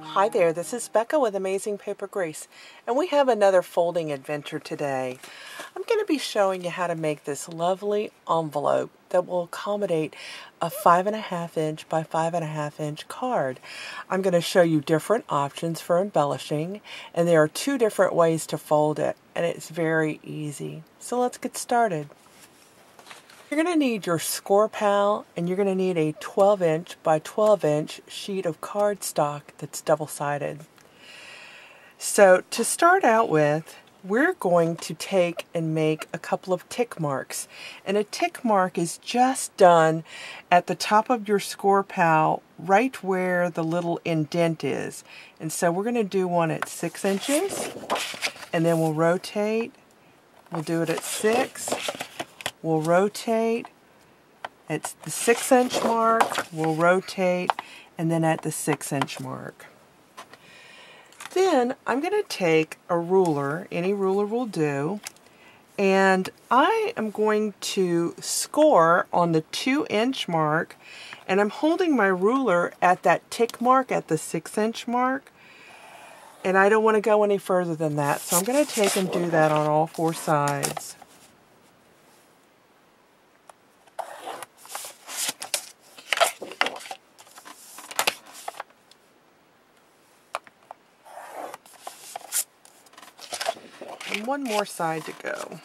Hi there, this is Becca with Amazing Paper Grace, and we have another folding adventure today. I'm going to be showing you how to make this lovely envelope that will accommodate a 5.5 inch by 5.5 inch card. I'm going to show you different options for embellishing, and there are 2 different ways to fold it, and it's very easy. So let's get started. You're going to need your score pal, and you're going to need a 12 inch by 12 inch sheet of cardstock that's double-sided. So to start out with, we're going to take and make a couple of tick marks. And a tick mark is just done at the top of your score pal, right where the little indent is. And so we're going to do one at 6 inches, and then we'll rotate. We'll do it at 6. We'll rotate at the 6 inch mark, we'll rotate, and then at the 6 inch mark. Then I'm going to take a ruler, any ruler will do, and I am going to score on the 2 inch mark, and I'm holding my ruler at that tick mark at the 6 inch mark, and I don't want to go any further than that, so I'm going to take and do that on all 4 sides. And one more side to go.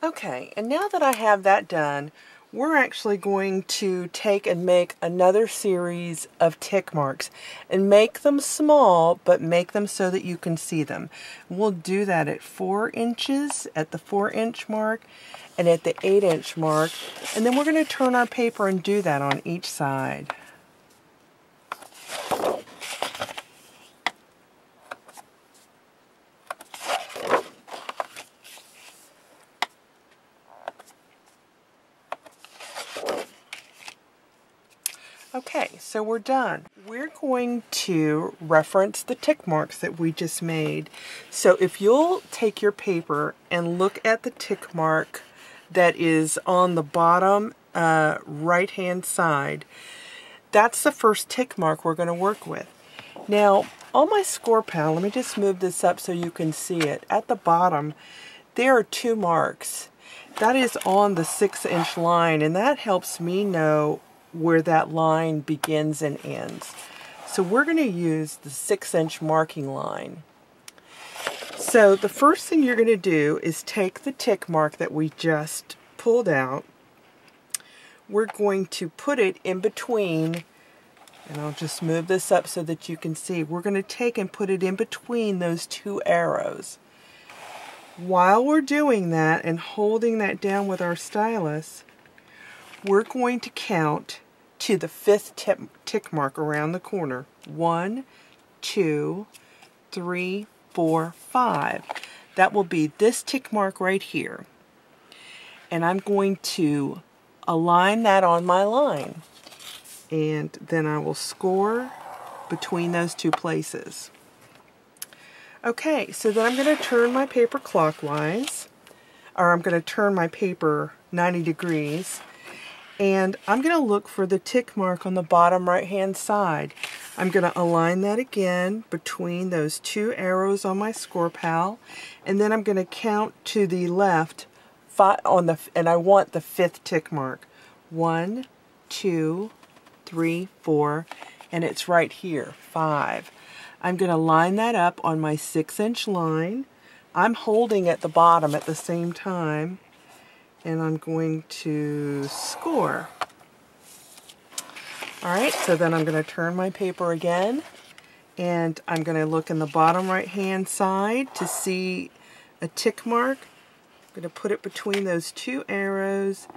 Okay, and now that I have that done, we're actually going to take and make another series of tick marks and make them small, but make them so that you can see them. We'll do that at 4 inches, at the 4 inch mark, and at the 8 inch mark, and then we're going to turn our paper and do that on each side. Okay, so we're done. We're going to reference the tick marks that we just made. So if you'll take your paper and look at the tick mark that is on the bottom right hand side, that's the first tick mark we're going to work with. Now on my score pal, let me just move this up so you can see it. At the bottom there are 2 marks. That is on the 6 inch line, and that helps me know where that line begins and ends. So we're going to use the 6 inch marking line. So the first thing you're going to do is take the tick mark that we just pulled out. We're going to put it in between, and I'll just move this up so that you can see. We're going to take and put it in between those 2 arrows. While we're doing that and holding that down with our stylus, we're going to count to the 5th tick mark around the corner. 1, 2, 3, 4, 5. That will be this tick mark right here. And I'm going to align that on my line. And then I will score between those 2 places. Okay, so then I'm going to turn my paper clockwise, or I'm going to turn my paper 90 degrees. And I'm going to look for the tick mark on the bottom right hand side. I'm going to align that again between those 2 arrows on my score pal, and then I'm going to count to the left and I want the 5th tick mark. 1, 2, 3, 4, and it's right here, 5. I'm going to line that up on my 6 inch line. I'm holding at the bottom at the same time, and I'm going to score. Alright, so then I'm going to turn my paper again, and I'm going to look in the bottom right hand side to see a tick mark. I'm going to put it between those 2 arrows,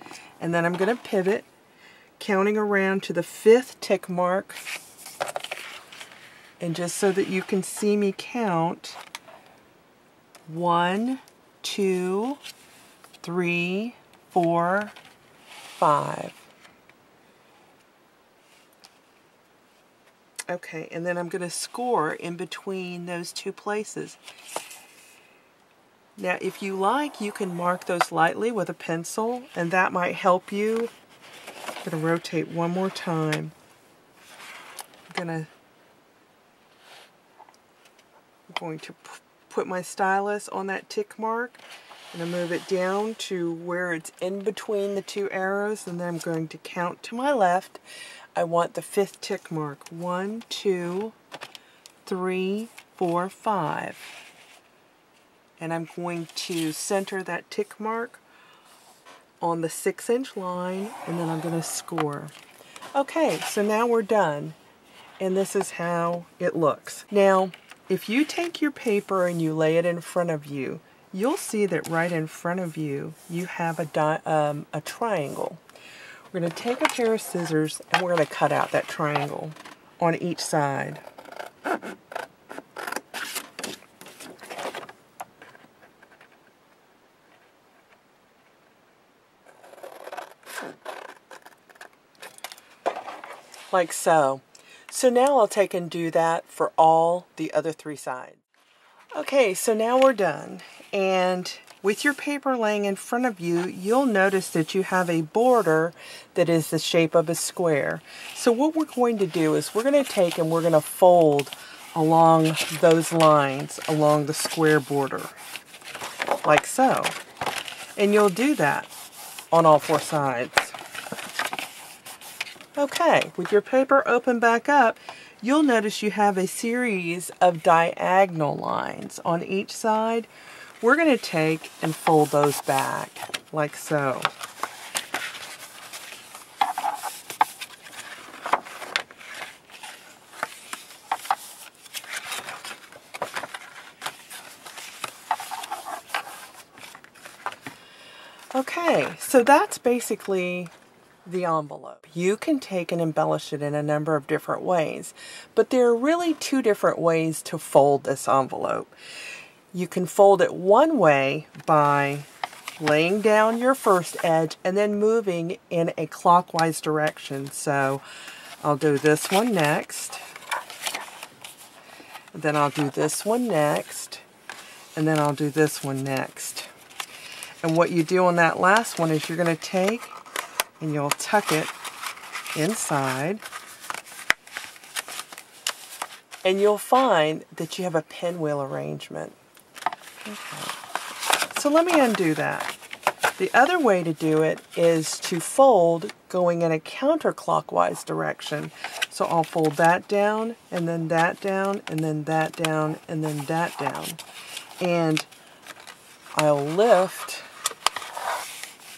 and then I'm going to pivot, counting around to the 5th tick mark. And just so that you can see me count, 1, 2, 3, 4, 5. Okay, and then I'm going to score in between those two places. Now, if you like, you can mark those lightly with a pencil, and that might help you. I'm going to rotate one more time. I'm going to put my stylus on that tick mark. I'm going to move it down to where it's in between the two arrows, and then I'm going to count to my left. I want the 5th tick mark. 1, 2, 3, 4, 5. And I'm going to center that tick mark on the 6-inch line, and then I'm going to score. Okay, so now we're done. And this is how it looks. Now, if you take your paper and you lay it in front of you, you'll see that right in front of you, you have a triangle. We're going to take a pair of scissors and we're going to cut out that triangle on each side. Like so. So now I'll take and do that for all the other 3 sides. Okay, so now we're done. And with your paper laying in front of you, you'll notice that you have a border that is the shape of a square. So what we're going to do is we're going to take and we're going to fold along those lines along the square border, like so. And you'll do that on all 4 sides. Okay, with your paper open back up, you'll notice you have a series of diagonal lines on each side. We're going to take and fold those back, like so. Okay, so that's basically the envelope. You can take and embellish it in a number of different ways, but there are really 2 different ways to fold this envelope. You can fold it one way by laying down your first edge and then moving in a clockwise direction. So I'll do this one next, and then I'll do this one next, and then I'll do this one next. And what you do on that last one is you're going to take and you'll tuck it inside, and you'll find that you have a pinwheel arrangement. Okay. So let me undo that. The other way to do it is to fold going in a counterclockwise direction. So I'll fold that down, and then that down, and then that down, and then that down. And I'll lift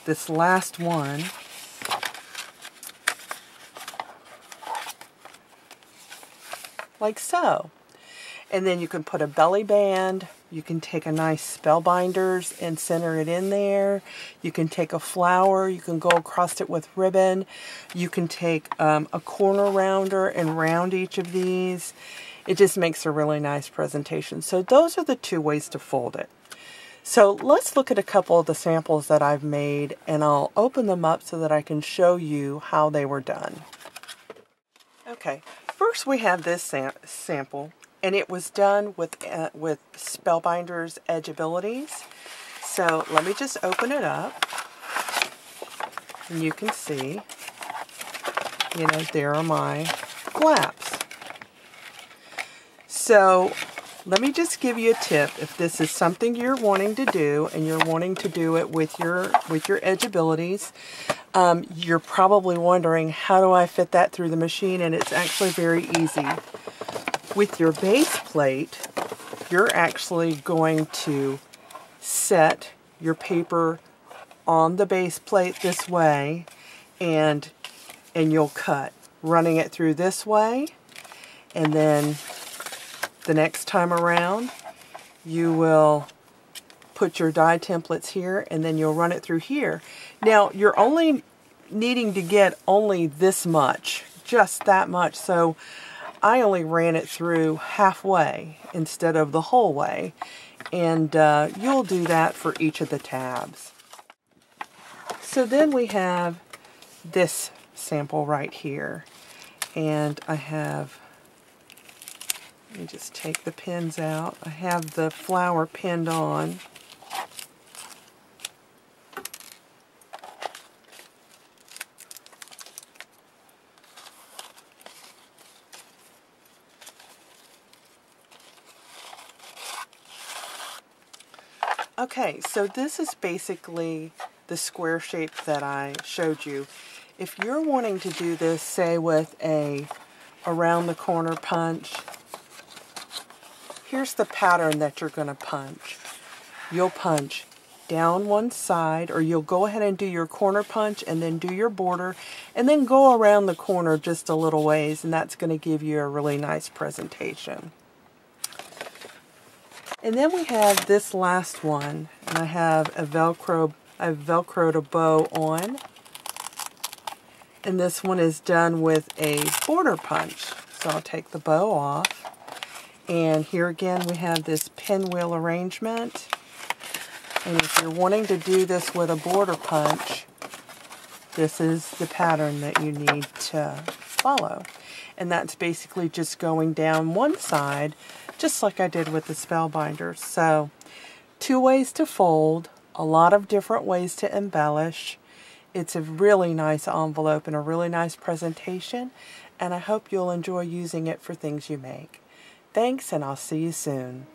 this last one like so. And then you can put a belly band, you can take a nice spellbinders and center it in there, you can take a flower, you can go across it with ribbon, you can take a corner rounder and round each of these. It just makes a really nice presentation. So those are the 2 ways to fold it. So let's look at a couple of the samples that I've made, and I'll open them up so that I can show you how they were done. Okay. First we have this sample, and it was done with Spellbinder's Edge Abilities. So let me just open it up, and you can see, you know, there are my flaps. So let me just give you a tip. If this is something you're wanting to do, and you're wanting to do it with your Edge Abilities, you're probably wondering, how do I fit that through the machine? And it's actually very easy. With your base plate, you're actually going to set your paper on the base plate this way, and you'll cut, running it through this way, and then the next time around you will put your die templates here, and then you'll run it through here. Now you're only needing to get only this much, just that much, so I only ran it through halfway instead of the whole way, and you'll do that for each of the tabs. So then we have this sample right here. And I have, let me just take the pins out. I have the flower pinned on. Okay, so this is basically the square shape that I showed you. If you're wanting to do this, say with a around the corner punch, here's the pattern that you're going to punch. You'll punch down one side, or you'll go ahead and do your corner punch and then do your border, and then go around the corner just a little ways, and that's going to give you a really nice presentation. And then we have this last one, and I have I've velcroed a bow on, and this one is done with a border punch. So I'll take the bow off, and here again we have this pinwheel arrangement. And if you're wanting to do this with a border punch, this is the pattern that you need to follow. And that's basically just going down one side, just like I did with the Spellbinder. So, 2 ways to fold, a lot of different ways to embellish. It's a really nice envelope and a really nice presentation, and I hope you'll enjoy using it for things you make. Thanks, and I'll see you soon.